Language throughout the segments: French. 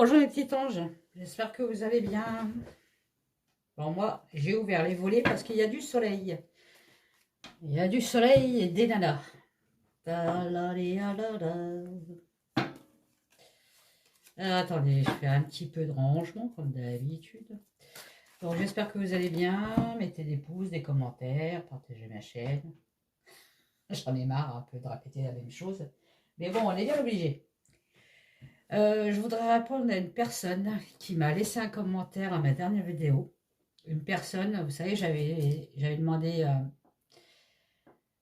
Bonjour les petits anges, j'espère que vous allez bien. Bon, moi, j'ai ouvert les volets parce qu'il y a du soleil. Il y a du soleil et des nanas. Attendez, je fais un petit peu de rangement comme d'habitude. Donc j'espère que vous allez bien. Mettez des pouces, des commentaires, partagez ma chaîne. J'en ai marre un peu de répéter la même chose. Mais bon, on est bien obligé. Je voudrais répondre à une personne qui m'a laissé un commentaire à ma dernière vidéo. Une personne, vous savez, j'avais demandé,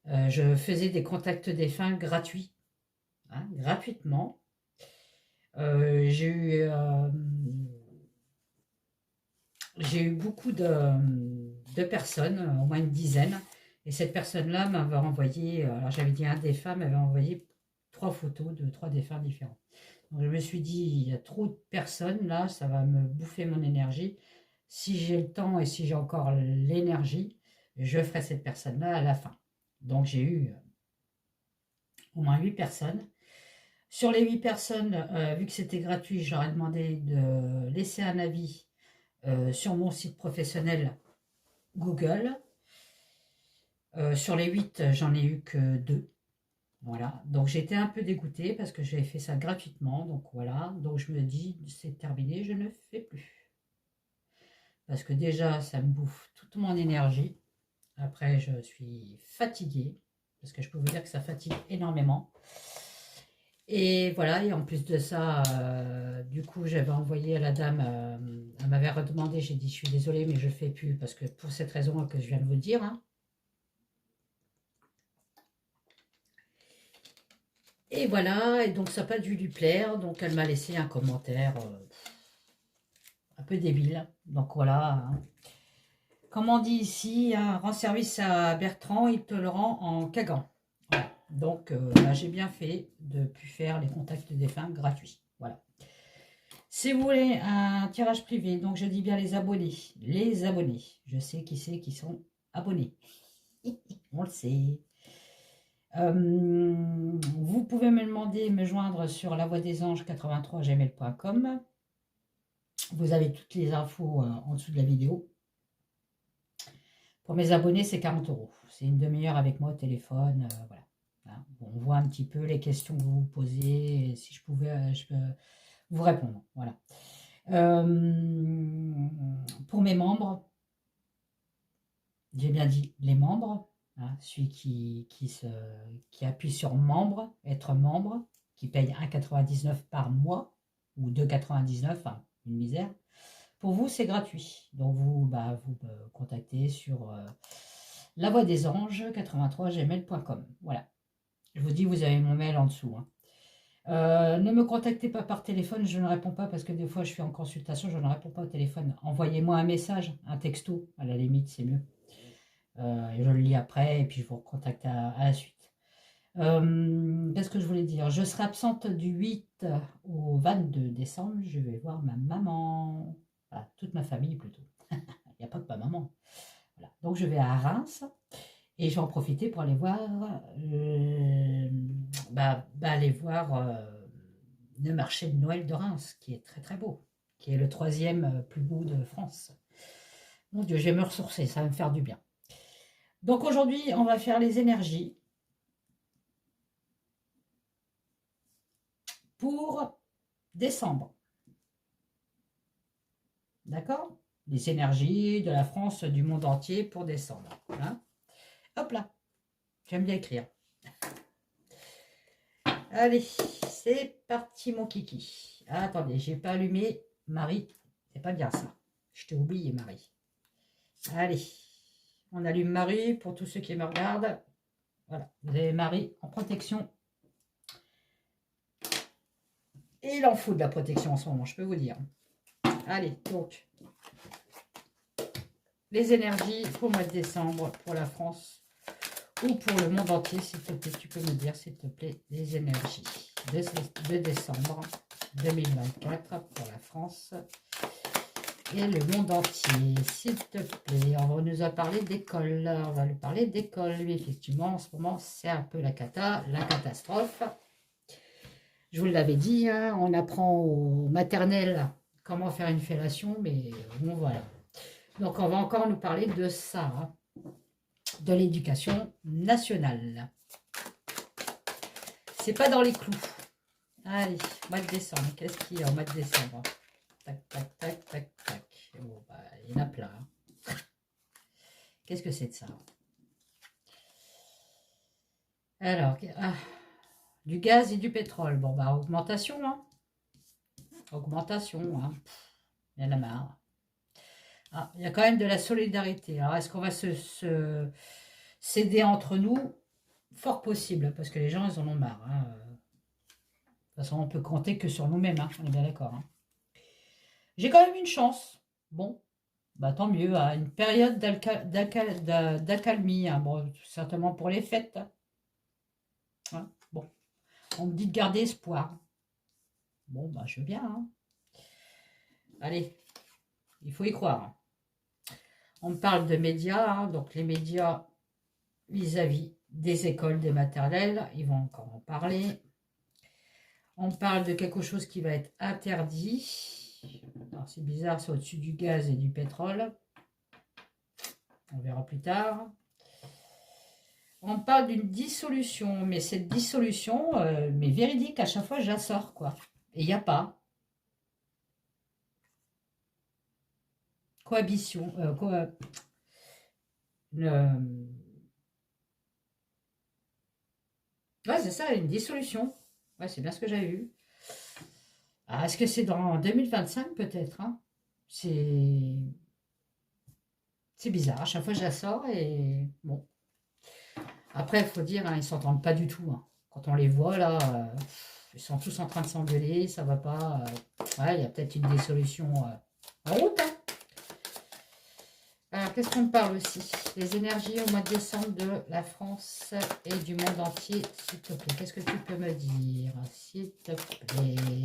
je faisais des contacts défunts gratuits, hein, gratuitement. J'ai eu beaucoup de personnes, au moins une dizaine, et cette personne-là m'avait envoyé, alors j'avais dit un défunt, m'avait envoyé 3 photos de 3 défunts différents. Donc je me suis dit, il y a trop de personnes là, ça va me bouffer mon énergie. Si j'ai le temps et si j'ai encore l'énergie, je ferai cette personne-là à la fin. Donc j'ai eu au moins 8 personnes. Sur les 8 personnes, vu que c'était gratuit, je leur ai demandé de laisser un avis sur mon site professionnel Google. Sur les 8, j'en ai eu que 2. Voilà, donc j'étais un peu dégoûtée parce que j'avais fait ça gratuitement, donc voilà, donc je me dis, c'est terminé, je ne fais plus. Parce que déjà, ça me bouffe toute mon énergie. Après, je suis fatiguée, parce que je peux vous dire que ça fatigue énormément. Et voilà, et en plus de ça, du coup, j'avais envoyé à la dame, elle m'avait redemandé, j'ai dit, je suis désolée, mais je ne fais plus, parce que pour cette raison que je viens de vous dire, hein. Et voilà, et donc ça n'a pas dû lui plaire, donc elle m'a laissé un commentaire un peu débile. Donc voilà, hein. Comme on dit ici, hein, rends service à Bertrand, il te le rend en cagant. Voilà. Donc bah, j'ai bien fait de ne plus faire les contacts défunts gratuits. Voilà. Si vous voulez un tirage privé, donc je dis bien les abonnés. Les abonnés. Je sais qui c'est qui sont abonnés. On le sait. Vous pouvez me demander, me joindre sur lavoixdesanges83gmail.com. Vous avez toutes les infos en dessous de la vidéo. Pour mes abonnés, c'est 40 €. C'est une demi-heure avec moi au téléphone. Voilà. Hein, on voit un petit peu les questions que vous vous posez. Si je pouvais, je peux vous répondre. Voilà. Pour mes membres, j'ai bien dit les membres. Hein, celui qui appuie sur membre, être membre, qui paye 1,99 € par mois ou 2,99 €, hein, une misère. Pour vous, c'est gratuit. Donc, vous me contactez sur lavoixdesanges83gmail.com. Voilà. Je vous dis, vous avez mon mail en dessous. Hein. Ne me contactez pas par téléphone, je ne réponds pas parce que des fois, je suis en consultation, je ne réponds pas au téléphone. Envoyez-moi un message, un texto, à la limite, c'est mieux. Et je le lis après et puis je vous recontacte à la suite. Qu'est-ce que je voulais dire? Je serai absente du 8 au 22 décembre. Je vais voir ma maman. Enfin, toute ma famille plutôt. Il n'y a pas que ma maman. Voilà. Donc je vais à Reims et je vais en profiter pour aller voir, aller voir le marché de Noël de Reims, qui est très très beau, qui est le 3e plus beau de France. Mon Dieu, je vais me ressourcer, ça va me faire du bien. Donc aujourd'hui, on va faire les énergies pour décembre. D'accord? Les énergies de la France, du monde entier pour décembre. Hein? Hop là, j'aime bien écrire. Allez, c'est parti mon kiki. Ah, attendez, j'ai pas allumé Marie. C'est pas bien ça. Je t'ai oublié Marie. Allez, on allume Marie pour tous ceux qui me regardent. Voilà, vous avez Marie en protection. Et il en faut de la protection en ce moment, je peux vous dire. Allez, donc, les énergies pour le mois de décembre, pour la France ou pour le monde entier, s'il te plaît, tu peux me dire, s'il te plaît, les énergies de décembre 2024 pour la France et le monde entier, s'il te plaît. On nous a parlé d'école, on va lui parler d'école. Effectivement, en ce moment, c'est un peu la catastrophe. Je vous l'avais dit, hein, on apprend au maternel comment faire une fellation, mais bon, voilà. Donc, on va encore nous parler de ça, hein, de l'éducation nationale. C'est pas dans les clous. Allez, mois de décembre. Qu'est-ce qu'il y a au mois de décembre? Tac, tac, tac, tac, tac. Bon, bah, il y en a plein. Hein. Qu'est-ce que c'est de ça? Alors, du gaz et du pétrole. Bon, bah, augmentation, hein. Augmentation, hein. Il y en a marre. Ah, il y a quand même de la solidarité. Alors, est-ce qu'on va s'aider entre nous? Fort possible, parce que les gens, ils en ont marre. Hein. De toute façon, on peut compter que sur nous-mêmes, hein. On est bien d'accord. Hein. J'ai quand même une chance. Bon, bah, tant mieux. Hein. Une période d'accalmie. Hein. Bon, certainement pour les fêtes. Hein. Bon, on me dit de garder espoir. Bon, bah, je veux bien. Hein. Allez, il faut y croire. On me parle de médias, hein, donc les médias vis-à-vis des écoles, des maternelles, ils vont encore en parler. On parle de quelque chose qui va être interdit. C'est bizarre, c'est au-dessus du gaz et du pétrole. On verra plus tard. On parle d'une dissolution, mais cette dissolution, mais véridique, à chaque fois, je la sors, quoi. Et il n'y a pas. Cohabitation. Ouais, c'est ça, une dissolution. Ouais, c'est bien ce que j'avais vu. Ah, est-ce que c'est dans 2025 peut-être hein? C'est bizarre. À chaque fois, je la sors et bon. Après, il faut dire, hein, ils s'entendent pas du tout. Hein. Quand on les voit là, ils sont tous en train de s'engueuler, ça va pas. Ouais, il y a peut-être une dissolution en route. Hein. Alors, qu'est-ce qu'on me parle aussi? Les énergies au mois de décembre de la France et du monde entier, s'il te plaît. Qu'est-ce que tu peux me dire, s'il te plaît?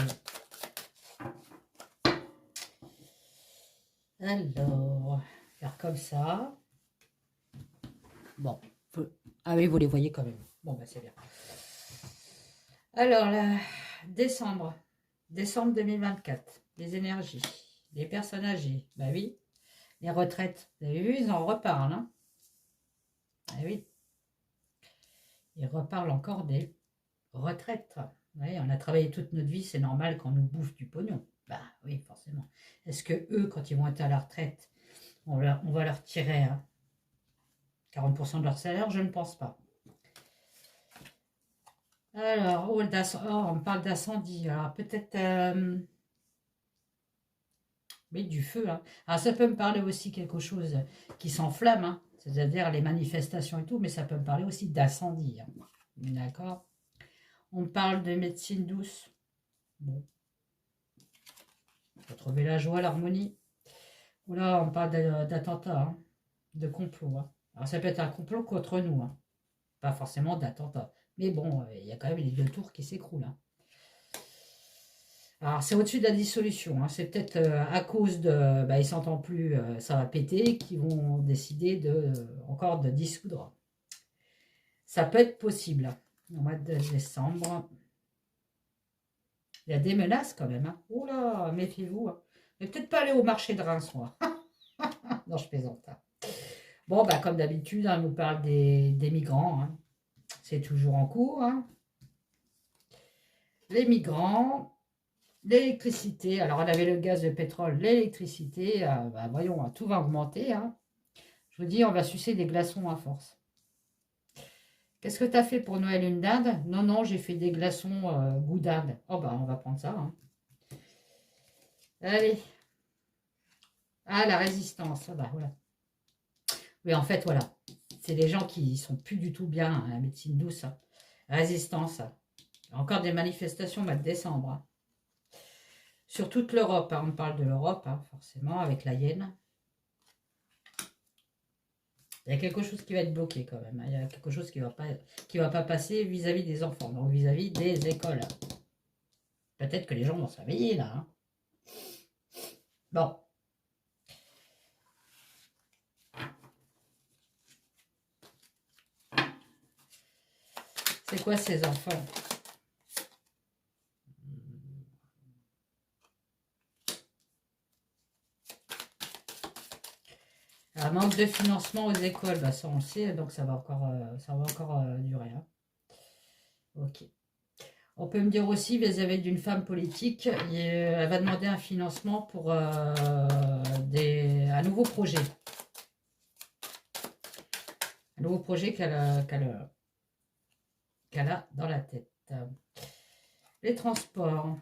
Alors, faire comme ça. Bon. Ah oui, vous les voyez quand même. Bon, bah c'est bien. Alors, là, décembre. Décembre 2024. Les énergies. Les personnes âgées. Bah oui. Les retraites. Vous avez vu, ils en reparlent. Hein ah oui. Ils reparlent encore des retraites. Oui, on a travaillé toute notre vie, c'est normal qu'on nous bouffe du pognon. Bah oui, forcément. Est-ce que eux, quand ils vont être à la retraite, on va leur tirer hein, 40% de leur salaire? Je ne pense pas. Alors, oh, on parle d'incendie. Alors, peut-être... mais du feu. Hein. Alors, ça peut me parler aussi quelque chose qui s'enflamme, hein, c'est-à-dire les manifestations et tout, mais ça peut me parler aussi d'incendie. Hein. D'accord. On parle de médecine douce. Bon. Faut trouver la joie, l'harmonie. Là, on parle d'attentat, hein, de complot. Hein. Alors, ça peut être un complot contre nous. Hein. Pas forcément d'attentat. Mais bon, il y a quand même les deux tours qui s'écroulent. Hein. Alors, c'est au-dessus de la dissolution. Hein. C'est peut-être à cause de... Bah, ils s'entendent plus, ça va péter, qu'ils vont décider encore de dissoudre. Ça peut être possible. Hein, au mois de décembre. Il y a des menaces quand même. Hein. Oula, méfiez-vous. Hein. Mais peut-être pas aller au marché de Reims, moi. Non, je plaisante. Hein. Bon, bah, comme d'habitude, hein, on nous parle des migrants. Hein. C'est toujours en cours. Hein. Les migrants, l'électricité. Alors, on avait le gaz, le pétrole, l'électricité. Bah, voyons, hein, tout va augmenter. Hein. Je vous dis, on va sucer des glaçons à force. Qu'est-ce que tu as fait pour Noël, une dinde? Non, non, j'ai fait des glaçons goût dinde. Oh, bah, on va prendre ça. Hein. Allez. Ah, la résistance. Ah, bah, voilà. Oui, en fait, voilà. C'est des gens qui sont plus du tout bien à la médecine douce. Hein. Résistance. Encore des manifestations au mois de décembre. Hein. Sur toute l'Europe. Hein. On parle de l'Europe, hein, forcément, avec la Yenne. Il y a quelque chose qui va être bloqué quand même. Hein. Il y a quelque chose qui va pas passer vis-à-vis des enfants, donc vis-à-vis des écoles. Peut-être que les gens vont se réveiller là. Hein. Bon. C'est quoi ces enfants? Un manque de financement aux écoles, bah ça on le sait, donc ça va encore durer. Hein. Ok. On peut me dire aussi, vis-à-vis d'une femme politique, elle va demander un financement pour un nouveau projet. Un nouveau projet qu'elle a dans la tête. Les transports.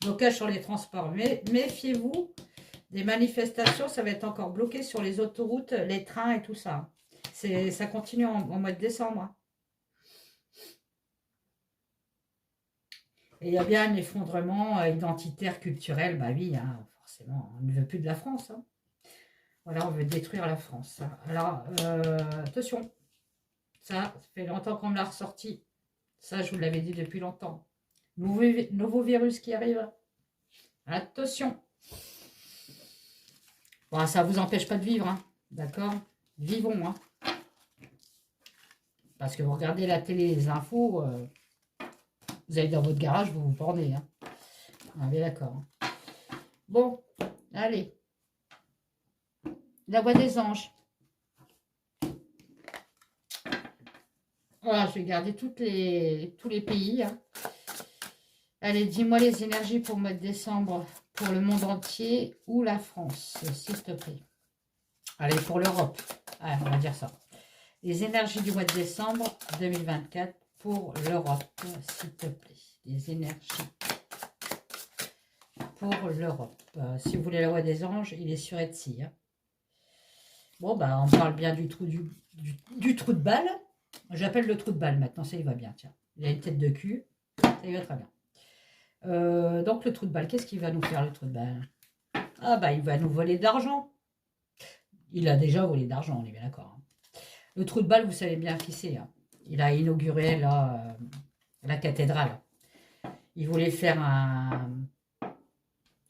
Blocage sur les transports. Mais méfiez-vous, des manifestations, ça va être encore bloqué sur les autoroutes, les trains et tout ça. Ça continue en mois de décembre. Hein. Et il y a bien un effondrement identitaire, culturel. Bah oui, hein, forcément, on ne veut plus de la France. Hein. Voilà, on veut détruire la France. Alors, attention, ça fait longtemps qu'on me l'a ressorti. Ça, je vous l'avais dit depuis longtemps. Nouveau virus qui arrive. Attention. Bon, ça ne vous empêche pas de vivre, hein. D'accord? Vivons, hein. Parce que vous regardez la télé, les infos, vous allez dans votre garage, vous vous bornez. Hein. On est d'accord. Hein. Bon, allez. La voix des anges. Voilà, je vais garder tous les pays. Hein. Allez, dis-moi les énergies pour le mois de décembre, pour le monde entier ou la France, s'il te plaît. Allez, pour l'Europe. Allez, on va dire ça. Les énergies du mois de décembre 2024 pour l'Europe, s'il te plaît. Les énergies pour l'Europe. Si vous voulez la voix des anges, il est sur Etsy. Hein. Bon, bah, on parle bien du trou de balle. J'appelle le trou de balle maintenant, ça y va bien, tiens. Il a une tête de cul, ça y va très bien. Donc le trou de balle, qu'est-ce qu'il va nous faire le trou de balle? Ah bah il va nous voler de l'argent. Il a déjà volé de l'argent, on est bien d'accord. Hein. Le trou de balle, vous savez bien qui c'est. Hein. Il a inauguré la cathédrale. Il voulait faire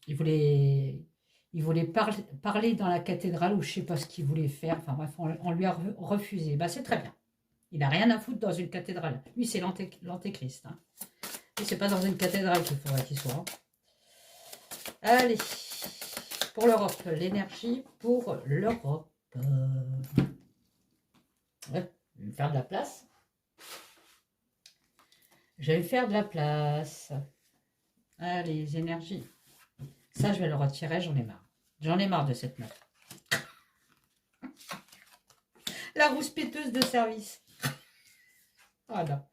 Il voulait parler dans la cathédrale ou je sais pas ce qu'il voulait faire. Enfin bref, on lui a refusé. Bah c'est très bien. Il n'a rien à foutre dans une cathédrale. Lui, c'est l'antéchrist. Hein. Et c'est pas dans une cathédrale qu'il faudrait qu'il soit. Hein. Allez, pour l'Europe, l'énergie pour l'Europe. Ouais, je vais me faire de la place. Je vais me faire de la place. Allez, les énergies. Ça, je vais le retirer, j'en ai marre. J'en ai marre de cette meuf. La rouspéteuse de service. Voilà.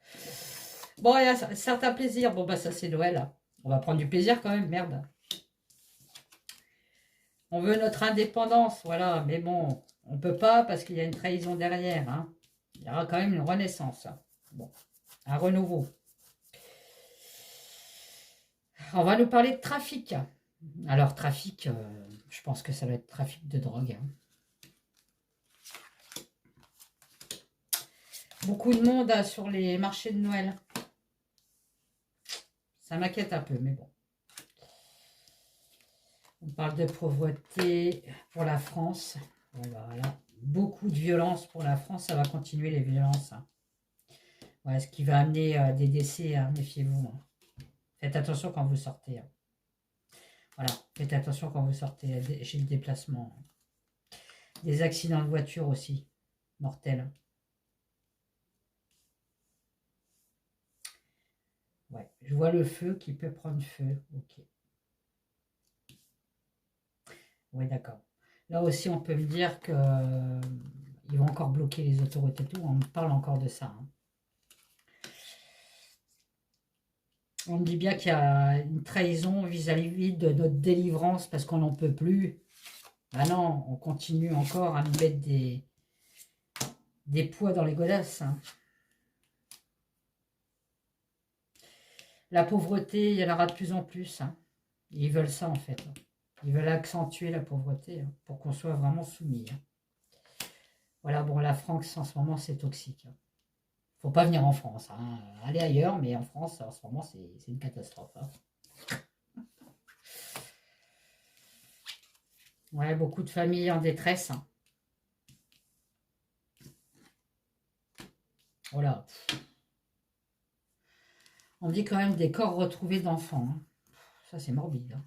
Bon, il y a certains plaisirs. Bon, bah ça, c'est Noël. On va prendre du plaisir quand même, merde. On veut notre indépendance, voilà. Mais bon, on ne peut pas parce qu'il y a une trahison derrière. Hein. Il y aura quand même une renaissance. Bon, un renouveau. On va nous parler de trafic. Alors, trafic, je pense que ça va être trafic de drogue. Hein. Beaucoup de monde sur les marchés de Noël. Ça m'inquiète un peu, mais bon. On parle de pauvreté pour la France. Voilà. Beaucoup de violence pour la France. Ça va continuer les violences. Hein. Voilà, ce qui va amener des décès. Hein, méfiez-vous. Hein. Faites attention quand vous sortez. Hein. Voilà. Faites attention quand vous sortez chez le déplacement. Des accidents de voiture aussi. Mortels. Ouais. Je vois le feu qui peut prendre feu. Ok. Oui, d'accord. Là aussi, on peut me dire que ils vont encore bloquer les autoroutes et tout. On me parle encore de ça. Hein. On me dit bien qu'il y a une trahison vis-à-vis de notre délivrance parce qu'on n'en peut plus. Ah non, on continue encore à nous mettre des poids dans les godasses. Hein. La pauvreté, il y en aura de plus en plus. Hein. Ils veulent ça en fait. Ils veulent accentuer la pauvreté hein, pour qu'on soit vraiment soumis. Hein. Voilà, bon, la France en ce moment, c'est toxique. Hein. Faut pas venir en France. Hein. Aller ailleurs, mais en France, en ce moment, c'est une catastrophe. Hein. Ouais, beaucoup de familles en détresse. Hein. Voilà. On dit quand même des corps retrouvés d'enfants. Hein. Ça, c'est morbide. Hein.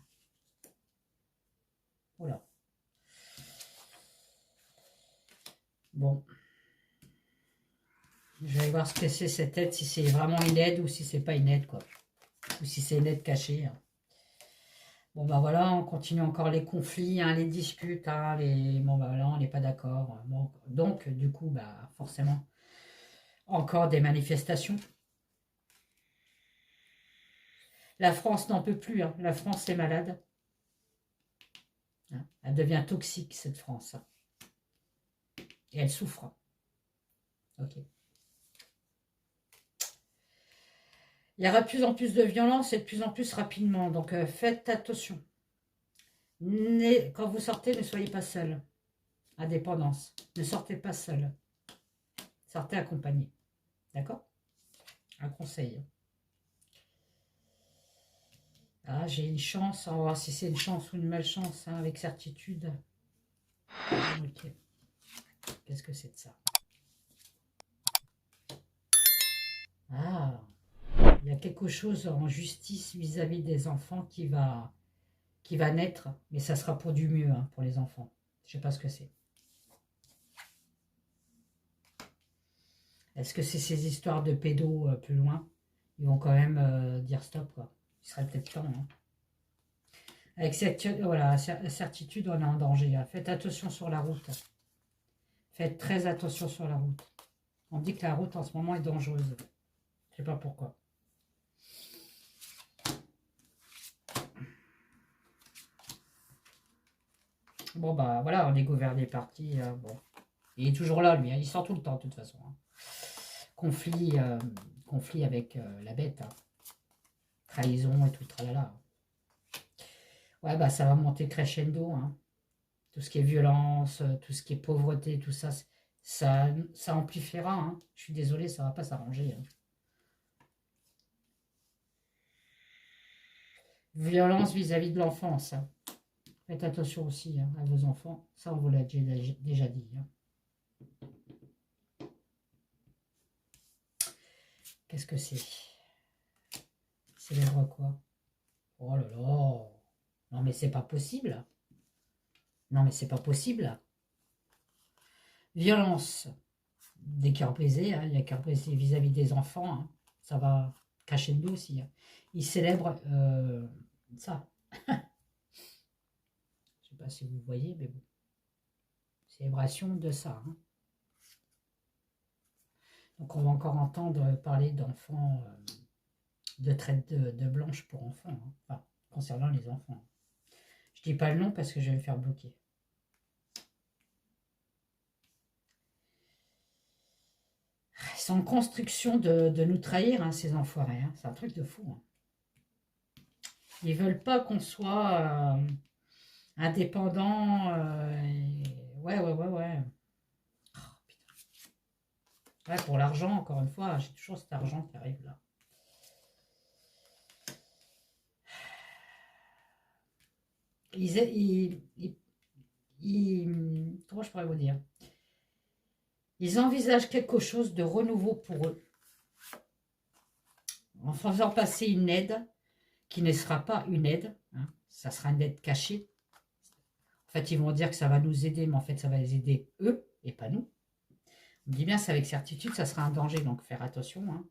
Voilà. Bon. Je vais voir ce que c'est cette aide, si c'est vraiment une aide ou si c'est pas une aide, quoi. Ou si c'est une aide cachée. Hein. Bon, bah voilà, on continue encore les conflits, hein, les disputes, hein, bon, bah là, on n'est pas d'accord. Bon, donc, du coup, bah forcément, encore des manifestations. La France n'en peut plus, hein. La France est malade. Hein. Elle devient toxique, cette France. Hein. Et elle souffre. Ok. Il y aura de plus en plus de violence et de plus en plus rapidement. Donc, faites attention. Quand vous sortez, ne soyez pas seul. Indépendance. Ne sortez pas seul. Sortez accompagné. D'accord? Un conseil. Ah, j'ai une chance. On va voir si c'est une chance ou une malchance, hein, avec certitude. Ok. Qu'est-ce que c'est de ça? Ah, il y a quelque chose en justice vis-à-vis des enfants qui va naître, mais ça sera pour du mieux, hein, pour les enfants. Je sais pas ce que c'est. Est-ce que c'est ces histoires de pédos plus loin? Ils vont quand même dire stop, quoi. Il serait peut-être temps. Hein. Avec cette voilà, certitude, on est en danger. Hein. Faites attention sur la route. Faites très attention sur la route. On dit que la route en ce moment est dangereuse. Je sais pas pourquoi. Bon, bah voilà, on est gouverné parti. Bon. Il est toujours là, lui. Hein. Il sort tout le temps, de toute façon. Hein. Conflit avec la bête. Hein. Trahison et tout, tralala. Ouais, bah ça va monter crescendo. Hein. Tout ce qui est violence, tout ce qui est pauvreté, tout ça, ça amplifiera. Hein. Je suis désolé, ça va pas s'arranger. Hein. Violence vis-à-vis de l'enfance. Hein. Faites attention aussi hein, à vos enfants. Ça, on vous l'a déjà dit. Hein. Qu'est-ce que c'est? Célèbre quoi? Oh là là! Non mais c'est pas possible! Non mais c'est pas possible! Violence! Des cœurs brisés, hein, il y a cœurs brisés vis-à-vis des enfants. Hein. Ça va cacher le dos aussi. Hein. Ils célèbrent ça. Je sais pas si vous voyez, mais bon. Célébration de ça. Hein. Donc on va encore entendre parler d'enfants, de traite de blanche pour enfants. Hein. Enfin, concernant les enfants. Je dis pas le nom parce que je vais me faire bloquer. Ils sont en construction de nous trahir, hein, ces enfoirés. Hein. C'est un truc de fou. Hein. Ils veulent pas qu'on soit indépendant. Ouais. Oh, putain. Ouais, pour l'argent, encore une fois, j'ai toujours cet argent qui arrive là. Comment je pourrais vous dire? Ils envisagent quelque chose de renouveau pour eux. En faisant passer une aide qui ne sera pas une aide. Hein, ça sera une aide cachée. En fait, ils vont dire que ça va nous aider, mais en fait, ça va les aider eux et pas nous. On dit bien, c'est avec certitude, ça sera un danger, donc faire attention. Hein.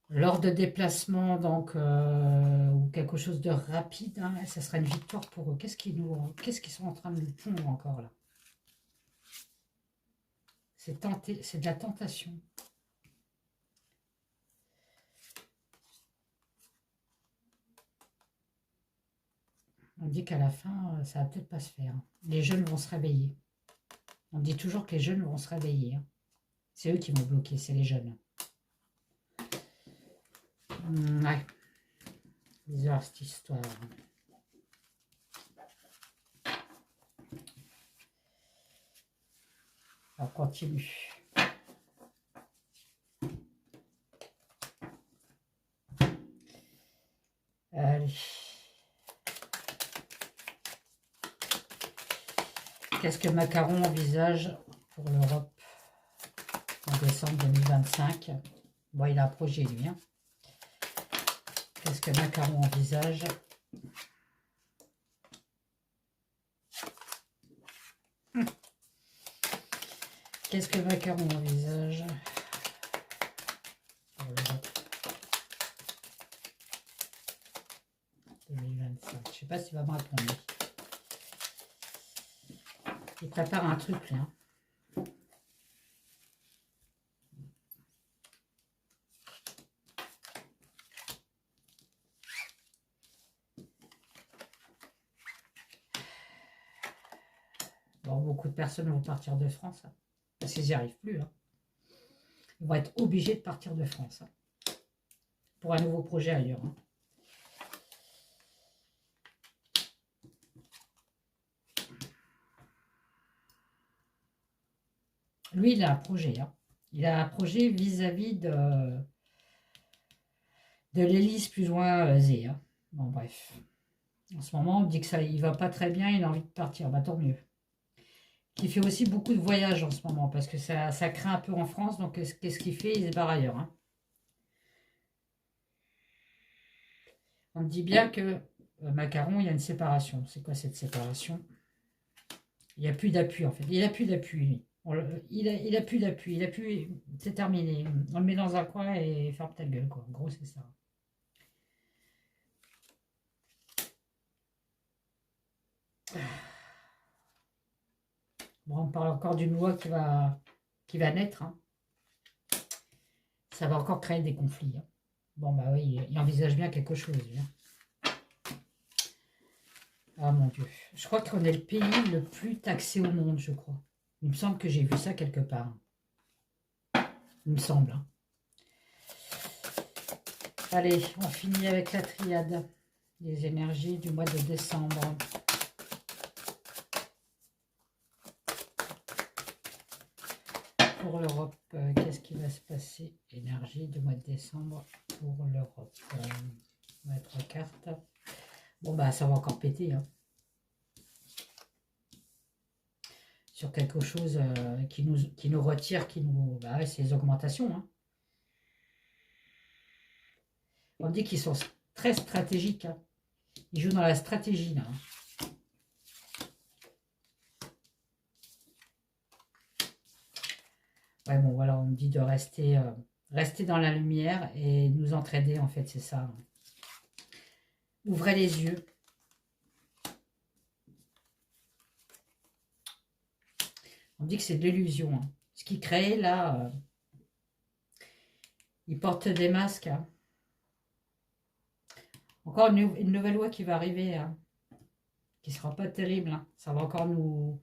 Lors de déplacement, donc, ou quelque chose de rapide, hein, ça sera une victoire pour eux. Qu'est-ce qu'ils sont en train de nous pondre encore là? C'est de la tentation. On dit qu'à la fin, ça va peut-être pas se faire. Les jeunes vont se réveiller. On dit toujours que les jeunes vont se réveiller. Hein. C'est eux qui vont bloquer, c'est les jeunes. Ouais. Bizarre cette histoire. On continue. Allez. Qu'est-ce que Macron envisage pour l'Europe en décembre 2025? Bon, il a un projet, lui. Hein. Qu'est-ce que Macron envisage? qu'est-ce que Macaron envisage pour l'Europe 2025? Je sais pas s'il va me répondre. Il prépare un truc là. Bon, beaucoup de personnes vont partir de France, hein, parce qu'ils n'y arrivent plus. Hein. Ils vont être obligés de partir de France hein, pour un nouveau projet ailleurs. Hein. Lui, il a un projet. Hein. Il a un projet vis-à-vis de l'hélice plus loin Z. Hein. Bon, bref. En ce moment, on dit que ça, il va pas très bien, il a envie de partir. Bah, tant mieux. Il fait aussi beaucoup de voyages en ce moment, parce que ça craint un peu en France, donc qu'est-ce qu'il fait? Il se barre ailleurs. Hein. On me dit bien que Macaron, il y a une séparation. C'est quoi cette séparation? Il n'y a plus d'appui, en fait. Il n'a plus d'appui, lui. Il a plus d'appui. Il a plus... C'est terminé. On le met dans un coin et ferme ta gueule, quoi. En gros, c'est ça. Bon, on parle encore d'une loi qui va naître. Hein. Ça va encore créer des conflits. Hein. Bon, bah oui, il envisage bien quelque chose. Lui, hein. Ah mon Dieu. Je crois qu'on est le pays le plus taxé au monde, je crois. Il me semble que j'ai vu ça quelque part. Il me semble. Hein. Allez, on finit avec la triade. Les énergies du mois de décembre. Pour l'Europe, qu'est-ce qui va se passer? Énergie du mois de décembre pour l'Europe. On va mettre 3 cartes. Bon, bah, ça va encore péter. Hein. Sur quelque chose qui nous retire, bah, c'est les augmentations. Hein. On dit qu'ils sont très stratégiques. Hein. Ils jouent dans la stratégie, là. Hein. Ouais, bon, voilà, on me dit de rester dans la lumière et nous entraider, en fait, c'est ça. Hein. Ouvrez les yeux. On dit que c'est de l'illusion. Hein. Ce qu'ils créent, là, ils portent des masques. Hein. Encore une nouvelle loi qui va arriver, hein, qui ne sera pas terrible. Hein. Ça va encore nous...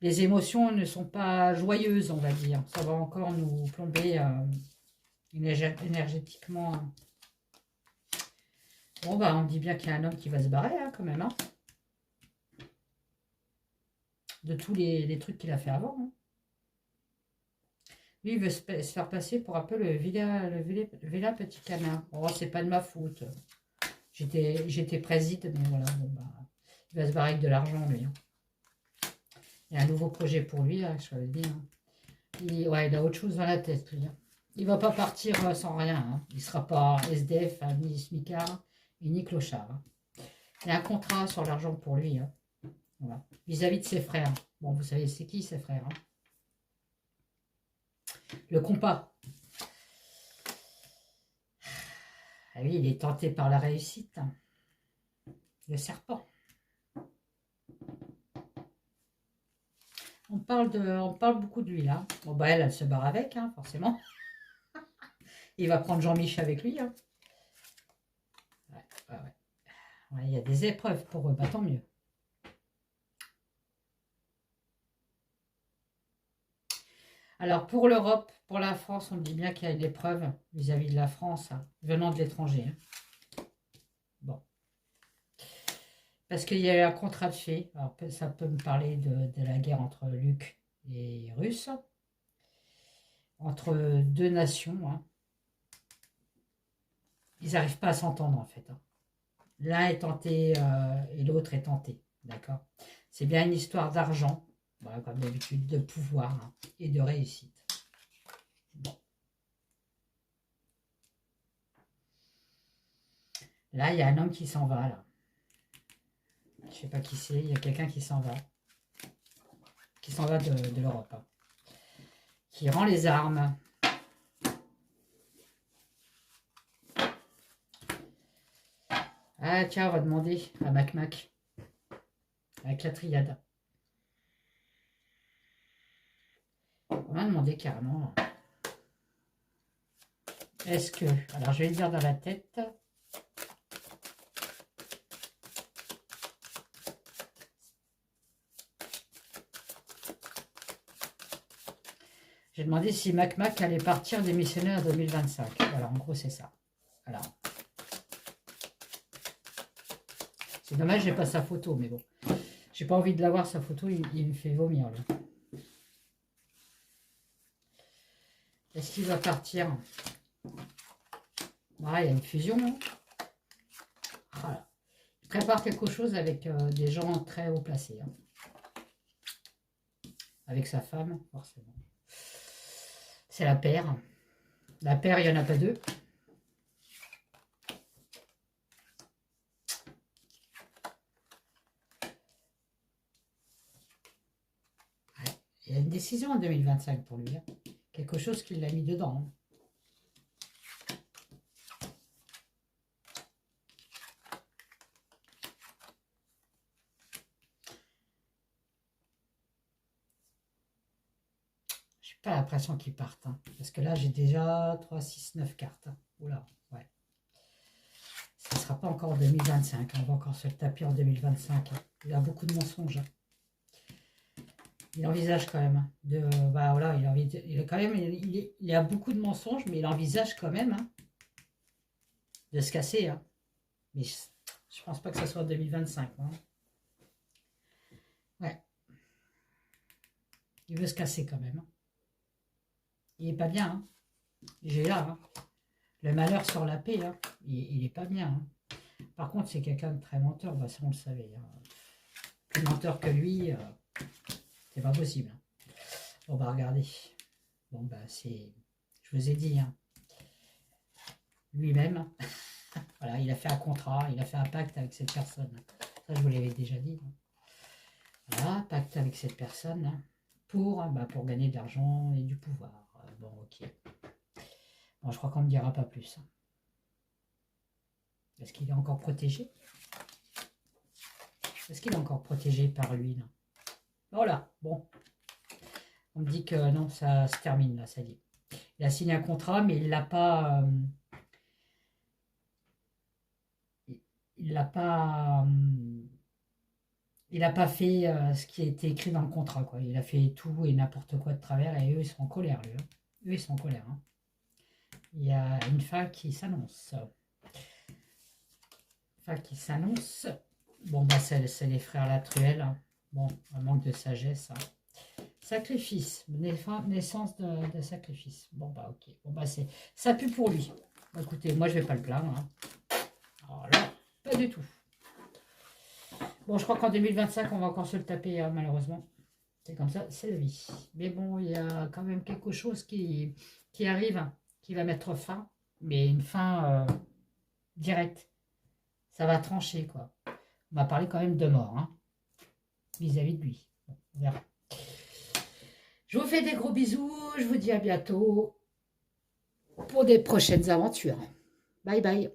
Les émotions ne sont pas joyeuses, on va dire. Ça va encore nous plomber énergétiquement. Hein. Bon, bah, on dit bien qu'il y a un homme qui va se barrer, hein, quand même. Hein. De tous les trucs qu'il a fait avant. Hein. Lui, il veut se faire passer pour un peu le vilain petit canard. Oh, c'est pas de ma faute. J'étais préside, mais voilà. Bon, bah, il va se barrer avec de l'argent, lui. Hein. Il y a un nouveau projet pour lui, là, je l'avais dit. Hein. Il a autre chose dans la tête, lui. Hein. Il va pas partir sans rien. Hein. Il sera pas SDF, hein, ni smicard, ni clochard. Hein. Il y a un contrat sur l'argent pour lui. Hein. Voilà. Vis-à-vis de ses frères. Bon, vous savez, c'est qui ses frères? Hein. Le compas. Ah oui, il est tenté par la réussite. Hein. Le serpent. On parle beaucoup de lui, là. Bon, bah, elle se barre avec, hein, forcément. Il va prendre Jean-Michel avec lui. Hein. Ouais, il y a des épreuves pour eux, bah, tant mieux. Alors, pour l'Europe, pour la France, on dit bien qu'il y a une épreuve vis-à-vis de la France, hein, venant de l'étranger. Hein. Bon. Parce qu'il y a eu un contrat de fait. Alors, ça peut me parler de la guerre entre Luc et Russes. Entre deux nations. Hein. Ils n'arrivent pas à s'entendre, en fait. Hein. L'un est tenté et l'autre est tenté. D'accord? C'est bien une histoire d'argent. Voilà, comme d'habitude, de pouvoir hein, et de réussite. Bon. Là, il y a un homme qui s'en va, là. Je ne sais pas qui c'est, il y a quelqu'un qui s'en va. Qui s'en va de l'Europe. Hein. qui rend les armes. Ah tiens, on va demander à Mac Mac, avec la triade. On va demander carrément, est-ce que, alors je vais le dire dans la tête, j'ai demandé si Mac Mac allait partir démissionner en 2025. Voilà, en gros c'est ça. Alors, c'est dommage, j'ai pas sa photo, mais bon. J'ai pas envie de l'avoir sa photo, il me fait vomir. Là. Est-ce qu'il va partir? Ah, il y a une fusion. Hein. Voilà. Il prépare quelque chose avec des gens très haut placés. Hein. Avec sa femme, forcément. C'est la paire. La paire, il n'y en a pas deux. Il y a une décision en 2025 pour lui. Hein. Quelque chose qui l'a mis dedans. Hein. Je n'ai pas l'impression qu'il parte. Hein. Parce que là, j'ai déjà 3, 6, 9 cartes. Hein. Oula, ouais. Ça ne sera pas encore en 2025. Hein. On va encore se le taper en 2025. Hein. Il a beaucoup de mensonges. Hein. Il envisage quand même de, bah voilà, il a quand même, il a beaucoup de mensonges, mais il envisage quand même hein, de se casser. Hein. Mais je pense pas que ça soit en 2025. Hein. Ouais, il veut se casser quand même. Hein. Il est pas bien. Hein. J'ai là, hein. Le malheur sur la paix. Hein. Il est pas bien. Hein. Par contre, c'est quelqu'un de très menteur. Bah ça on le savait. Hein. Plus menteur que lui. C'est pas possible. On va regarder. Bon, bah, c'est. Je vous ai dit, hein. Lui-même, voilà, il a fait un contrat, il a fait un pacte avec cette personne. Ça, je vous l'avais déjà dit. Voilà, pacte avec cette personne hein, pour gagner de l'argent et du pouvoir. Bon, ok. Bon, je crois qu'on ne me dira pas plus. Est-ce qu'il est encore protégé? Est-ce qu'il est encore protégé par lui là? Voilà, bon. On me dit que non, ça se termine là, ça y est. Il a signé un contrat, mais il l'a pas. Il l'a pas. Il n'a pas fait ce qui a été écrit dans le contrat, quoi. Il a fait tout et n'importe quoi de travers, et eux, ils sont en colère, lui. Hein. Eux, ils sont en colère. Hein. Il y a une fin qui s'annonce. Fin qui s'annonce. Bon, bah, c'est les frères Latruelle. Hein. Bon, un manque de sagesse. Hein. Sacrifice, naissance de sacrifice. Bon bah ok, bon bah ça pue pour lui. Écoutez, moi je vais pas le plaindre. Hein. Alors là, pas du tout. Bon, je crois qu'en 2025, on va encore se le taper, hein, malheureusement. C'est comme ça, c'est la vie. Mais bon, il y a quand même quelque chose qui arrive, hein, qui va mettre fin, mais une fin directe. Ça va trancher, quoi. On va parler quand même de mort, hein, vis-à-vis de lui. Bon, on verra. Je vous fais des gros bisous, je vous dis à bientôt pour des prochaines aventures. Bye bye.